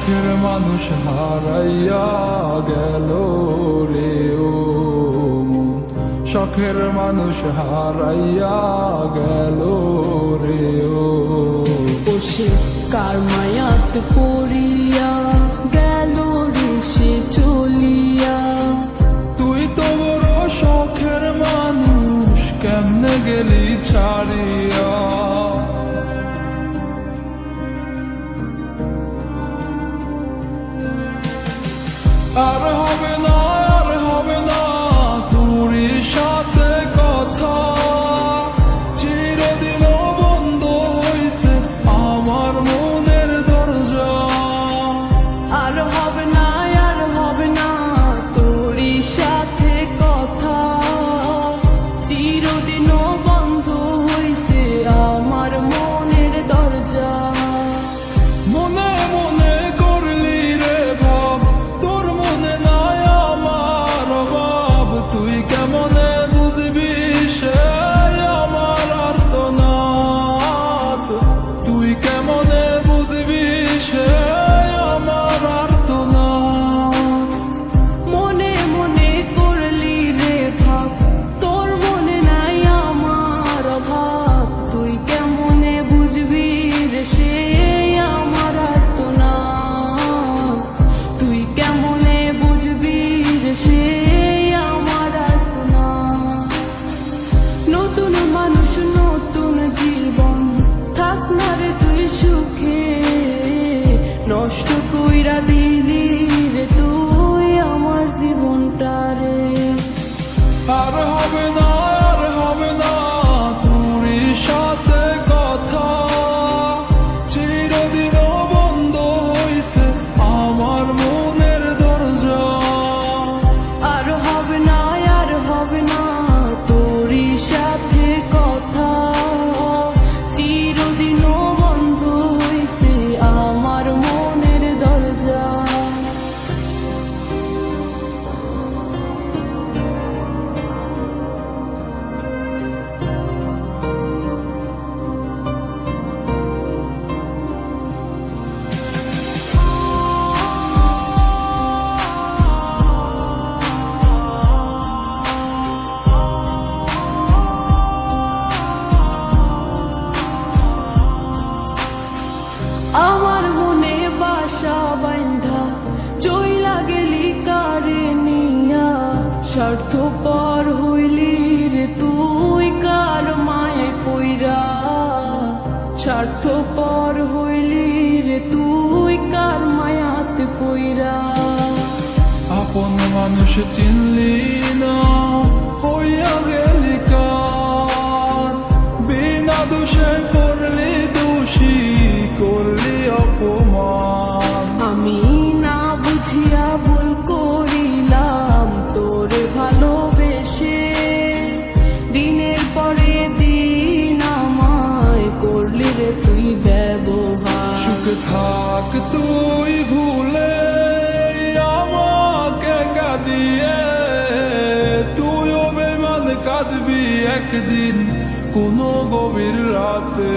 শখের মানুষ হারাইয়া গেল রে ও মন, শখের মানুষ হারাইয়া গেল রে ও। সে কার মায়াত পড়িয়া গেল রে সে চলিয়া। তুই তো বড় শখের মানুষ, কেমনে গেলি ছাড়িয়া। আর হবে না, আর হবে না তোর সাথে কথা, চিরদিন বন্ধ হইছে আমার মনের দরজা। আর হবে না, আর হবে না তোর সাথে কথা, চিরদিনও বন্ধ হইছে আমার মনের দরজা। মনে মনে করলি রে ভাব, তোর মনে নাই আমার অভাব। তুই কেমনে বুঝবি সে আমার আর্তনাদ, তুই কেমনে বুঝবি সে আমার আর্তনাদ। মনে মনে করলি রে ভাব, তোর মনে নাই আমার অভাব। তুই কেমনে বুঝবি রে সে আমার আর্তনাদ, তুই কেমনে বুঝবি রে সে আমার আর্তনাদ। নতুন মানুষ নতুন জীবন, থাক না রে তুই সুখে, নষ্ট কইরা দিলি রে তুই আমার জীবনটা রে। আর হবে না, আর হবে না তোর সাথে কথা, চিরদিন বন্ধ হইছে আমার মনের দরজা। আর হবে না, আর হবে না তোর সাথে কথা, চিরদিনও বন্ধ হইছে আমার মনের দরজা। আমার মনে বাসা বাইন্ধা চইলা গেলি কারে নিয়া, স্বার্থপর হইলি রে তুই কার মায়ে পইরা। স্বার্থপর হইলি রে তুই কার মায়াতে পইরা। আপন মানুষ চিনলি না, হইয়া গেলি কার, বিনা দোষে করলি দোষী, করলি অপমান। আমি না বুঝিয়া ভুল করিলাম তোরে ভালোবেসে, দিনের পরে দিন আমায় করলি রে তুই ব্যবহার। সুখে থাক তুই ভুলে আমাকে কাঁদিয়ে, তুইও বেমান কাঁদবি একদিন কোনো গভীর রাতে।